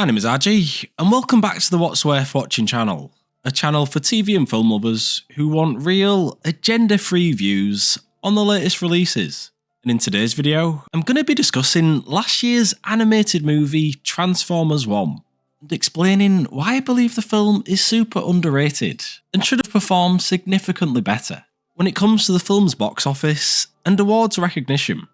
My name is RG, and welcome back to the What's Worth Watching channel, a channel for TV and film lovers who want real, agenda-free views on the latest releases. And in today's video, I'm going to be discussing last year's animated movie Transformers 1, and explaining why I believe the film is super underrated and should have performed significantly better when it comes to the film's box office and awards recognition.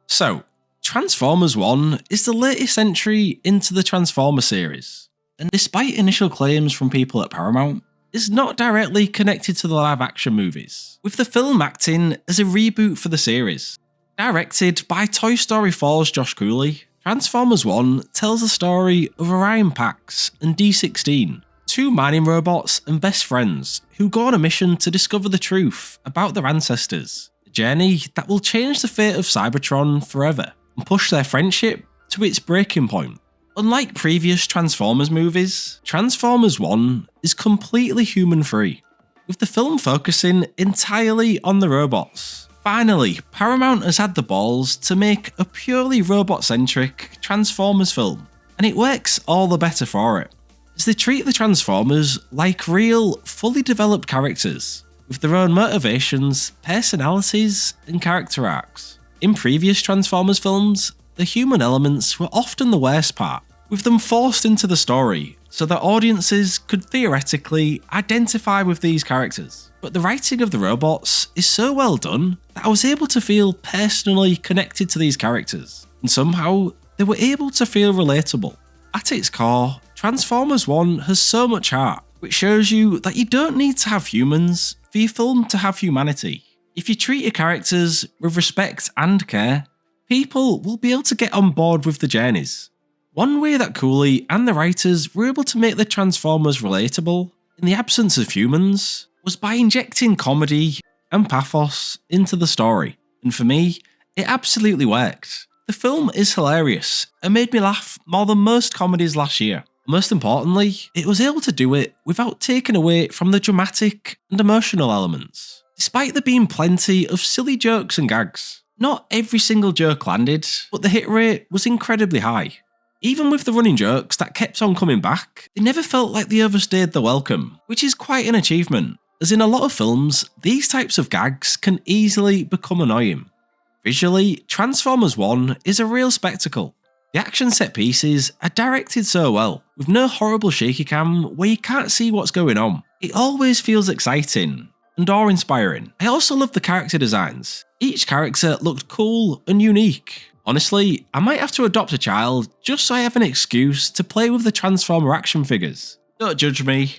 So, Transformers 1 is the latest entry into the Transformers series, and despite initial claims from people at Paramount, is not directly connected to the live-action movies, with the film acting as a reboot for the series. Directed by Toy Story 4's Josh Cooley, Transformers 1 tells the story of Orion Pax and D16, two mining robots and best friends who go on a mission to discover the truth about their ancestors, a journey that will change the fate of Cybertron forever and push their friendship to its breaking point. Unlike previous Transformers movies, Transformers 1 is completely human-free, with the film focusing entirely on the robots. Finally, Paramount has had the balls to make a purely robot-centric Transformers film, and it works all the better for it, as they treat the Transformers like real, fully developed characters, with their own motivations, personalities, and character arcs. In previous Transformers films, the human elements were often the worst part, with them forced into the story so that audiences could theoretically identify with these characters. But the writing of the robots is so well done that I was able to feel personally connected to these characters, and somehow they were able to feel relatable. At its core, Transformers 1 has so much heart, which shows you that you don't need to have humans for your film to have humanity. If you treat your characters with respect and care, people will be able to get on board with the journeys. One way that Cooley and the writers were able to make the Transformers relatable, in the absence of humans, was by injecting comedy and pathos into the story, and for me, it absolutely worked. The film is hilarious and made me laugh more than most comedies last year. Most importantly, it was able to do it without taking away from the dramatic and emotional elements. Despite there being plenty of silly jokes and gags, not every single joke landed, but the hit rate was incredibly high. Even with the running jokes that kept on coming back, they never felt like they overstayed their welcome, which is quite an achievement, as in a lot of films, these types of gags can easily become annoying. Visually, Transformers 1 is a real spectacle. The action set pieces are directed so well, with no horrible shaky cam where you can't see what's going on. It always feels exciting and awe-inspiring. I also love the character designs. Each character looked cool and unique. Honestly, I might have to adopt a child just so I have an excuse to play with the Transformer action figures. Don't judge me.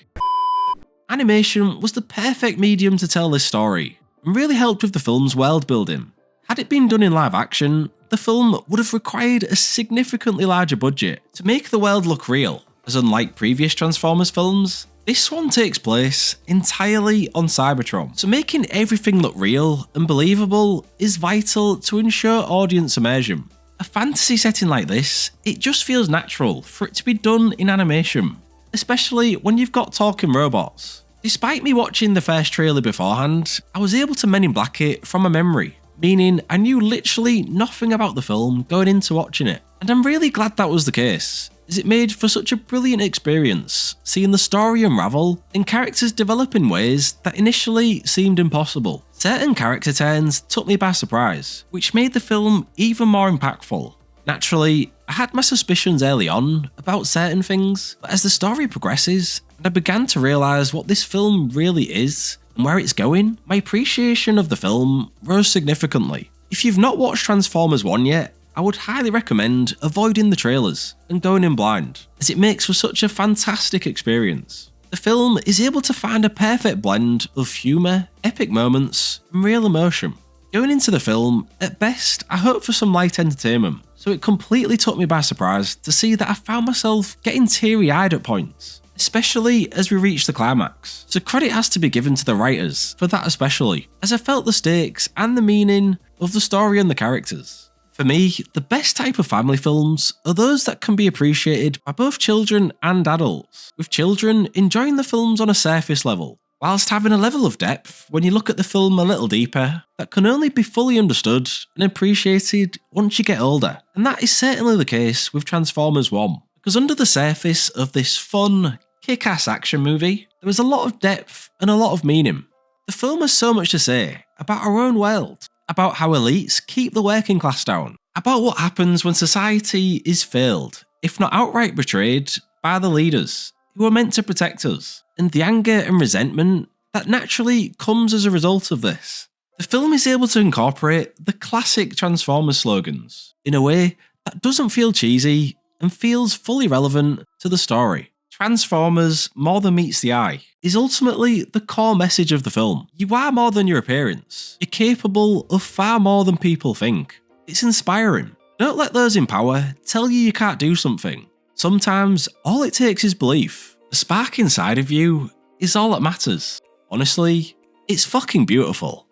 Animation was the perfect medium to tell this story, and really helped with the film's world building. Had it been done in live action, the film would have required a significantly larger budget to make the world look real, as unlike previous Transformers films, this one takes place entirely on Cybertron, so making everything look real and believable is vital to ensure audience immersion. A fantasy setting like this, it just feels natural for it to be done in animation, especially when you've got talking robots. Despite me watching the first trailer beforehand, I was able to Men in Black it from a memory, meaning I knew literally nothing about the film going into watching it. And I'm really glad that was the case, as it made for such a brilliant experience, seeing the story unravel and characters develop in ways that initially seemed impossible. Certain character turns took me by surprise, which made the film even more impactful. Naturally, I had my suspicions early on about certain things, but as the story progresses and I began to realise what this film really is and where it's going, my appreciation of the film rose significantly. If you've not watched Transformers 1 yet, I would highly recommend avoiding the trailers and going in blind, as it makes for such a fantastic experience. The film is able to find a perfect blend of humour, epic moments, and real emotion. Going into the film, at best, I hope for some light entertainment, so it completely took me by surprise to see that I found myself getting teary-eyed at points, especially as we reach the climax. So credit has to be given to the writers for that especially, as I felt the stakes and the meaning of the story and the characters. For me, the best type of family films are those that can be appreciated by both children and adults, with children enjoying the films on a surface level, whilst having a level of depth when you look at the film a little deeper that can only be fully understood and appreciated once you get older. And that is certainly the case with Transformers 1. because under the surface of this fun, kick-ass action movie, there is a lot of depth and a lot of meaning. The film has so much to say about our own world, about how elites keep the working class down, about what happens when society is failed, if not outright betrayed, by the leaders who are meant to protect us, and the anger and resentment that naturally comes as a result of this. The film is able to incorporate the classic Transformers slogans in a way that doesn't feel cheesy and feels fully relevant to the story. Transformers, more than meets the eye, is ultimately the core message of the film. You are more than your appearance. You're capable of far more than people think. It's inspiring. Don't let those in power tell you can't do something. Sometimes all it takes is belief. The spark inside of you is all that matters. Honestly, it's fucking beautiful.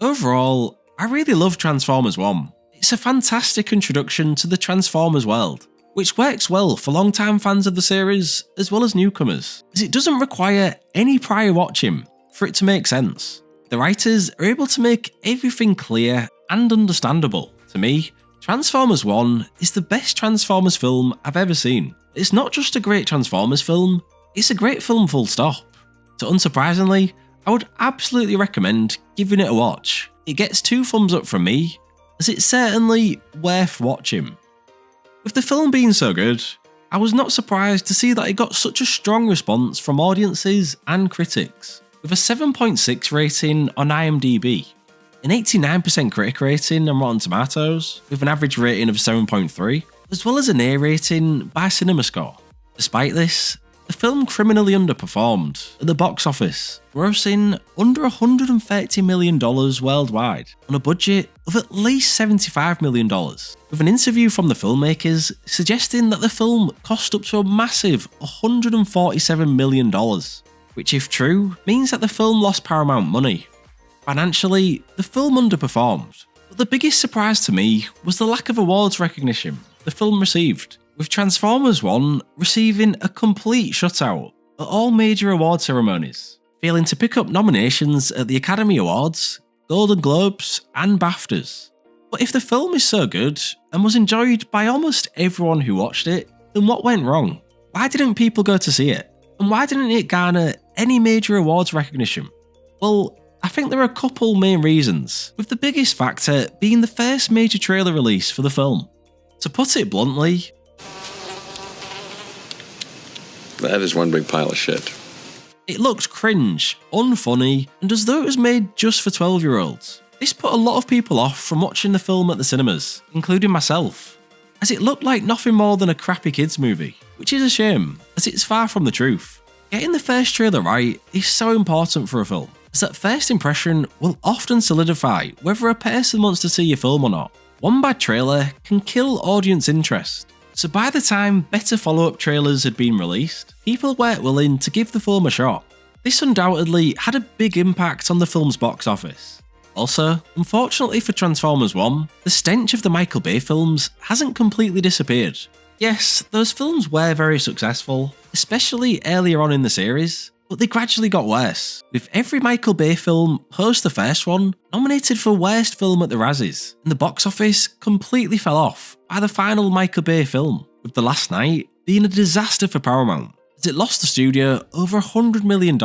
Overall, I really love Transformers 1. It's a fantastic introduction to the Transformers world, which works well for long-time fans of the series as well as newcomers, as it doesn't require any prior watching for it to make sense. The writers are able to make everything clear and understandable. To me, Transformers 1 is the best Transformers film I've ever seen. It's not just a great Transformers film, it's a great film full stop. So unsurprisingly, I would absolutely recommend giving it a watch. It gets 2 thumbs up from me, as it's certainly worth watching. With the film being so good, I was not surprised to see that it got such a strong response from audiences and critics, with a 7.6 rating on IMDb, an 89% critic rating on Rotten Tomatoes, with an average rating of 7.3, as well as an A rating by CinemaScore. Despite this, the film criminally underperformed at the box office, grossing under $130 million worldwide on a budget of at least $75 million, with an interview from the filmmakers suggesting that the film cost up to a massive $147 million, which if true, means that the film lost Paramount money. Financially, the film underperformed, but the biggest surprise to me was the lack of awards recognition the film received, with Transformers 1 receiving a complete shutout at all major award ceremonies, failing to pick up nominations at the Academy Awards, Golden Globes, and BAFTAs. But if the film is so good and was enjoyed by almost everyone who watched it, then what went wrong? Why didn't people go to see it? And why didn't it garner any major awards recognition? Well, I think there are a couple main reasons, with the biggest factor being the first major trailer release for the film. To put it bluntly, that is one big pile of shit. It looked cringe, unfunny, and as though it was made just for 12-year-olds. This put a lot of people off from watching the film at the cinemas, including myself, as it looked like nothing more than a crappy kids movie, which is a shame, as it's far from the truth. Getting the first trailer right is so important for a film, as that first impression will often solidify whether a person wants to see your film or not. One bad trailer can kill audience interest, so by the time better follow-up trailers had been released, people weren't willing to give the film a shot. This undoubtedly had a big impact on the film's box office. Also, unfortunately for Transformers 1, the stench of the Michael Bay films hasn't completely disappeared. Yes, those films were very successful, especially earlier on in the series, but they gradually got worse, with every Michael Bay film post the first one nominated for Worst Film at the Razzies, and the box office completely fell off by the final Michael Bay film, with The Last Knight being a disaster for Paramount, as it lost the studio over $100 million.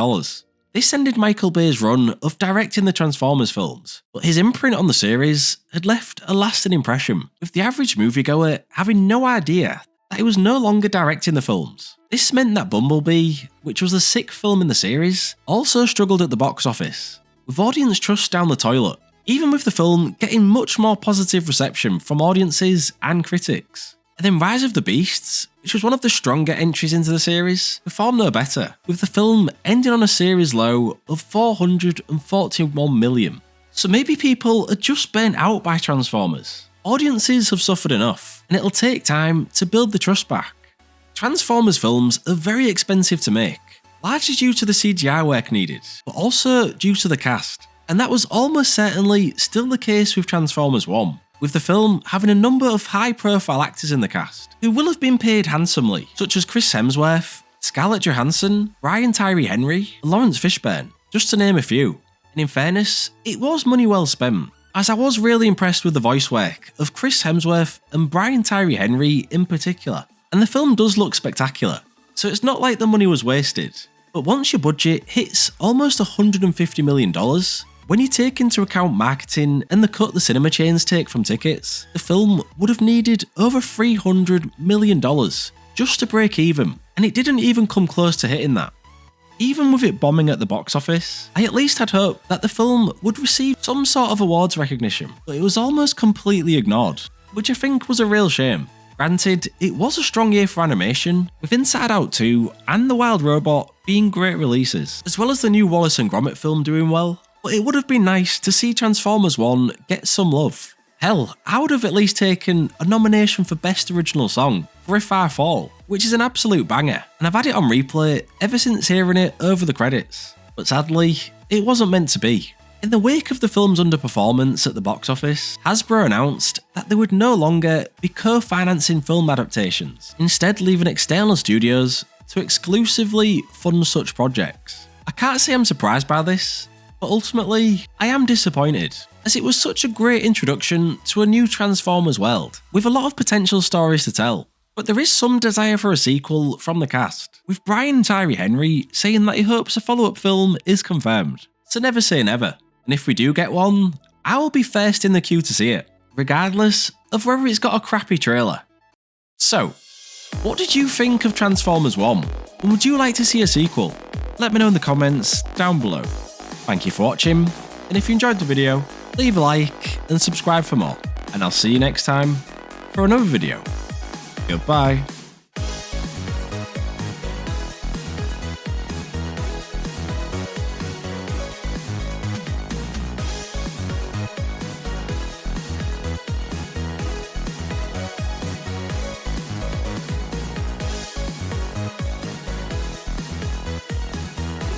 This ended Michael Bay's run of directing the Transformers films, but his imprint on the series had left a lasting impression, with the average moviegoer having no idea that he was no longer directing the films. This meant that Bumblebee, which was the 6th film in the series, also struggled at the box office, with audience trust down the toilet, even with the film getting much more positive reception from audiences and critics. And then Rise of the Beasts, which was one of the stronger entries into the series, performed no better, with the film ending on a series low of $441 million. So maybe people are just burnt out by Transformers. Audiences have suffered enough, and it'll take time to build the trust back. Transformers films are very expensive to make, largely due to the CGI work needed, but also due to the cast. And that was almost certainly still the case with Transformers 1, with the film having a number of high-profile actors in the cast, who will have been paid handsomely, such as Chris Hemsworth, Scarlett Johansson, Brian Tyree Henry, and Lawrence Fishburne, just to name a few. And in fairness, it was money well spent, as I was really impressed with the voice work of Chris Hemsworth and Brian Tyree Henry in particular. and the film does look spectacular, so it's not like the money was wasted. But once your budget hits almost $150 million, when you take into account marketing and the cut the cinema chains take from tickets, the film would have needed over $300 million just to break even, and it didn't even come close to hitting that. Even with it bombing at the box office, I at least had hope that the film would receive some sort of awards recognition, but it was almost completely ignored, which I think was a real shame. Granted, it was a strong year for animation, with Inside Out 2 and The Wild Robot being great releases, as well as the new Wallace and Gromit film doing well, but it would have been nice to see Transformers 1 get some love. Hell, I would have at least taken a nomination for Best Original Song for If I Fall, which is an absolute banger, and I've had it on replay ever since hearing it over the credits. But sadly, it wasn't meant to be. In the wake of the film's underperformance at the box office, Hasbro announced that they would no longer be co-financing film adaptations, instead leaving external studios to exclusively fund such projects. I can't say I'm surprised by this, but ultimately, I am disappointed, as it was such a great introduction to a new Transformers world, with a lot of potential stories to tell. But there is some desire for a sequel from the cast, with Brian Tyree Henry saying that he hopes a follow-up film is confirmed. So never say never, and if we do get one, I will be first in the queue to see it, regardless of whether it's got a crappy trailer. So, what did you think of Transformers 1? And would you like to see a sequel? Let me know in the comments down below. Thank you for watching, and if you enjoyed the video, leave a like and subscribe for more, and I'll see you next time for another video. Goodbye.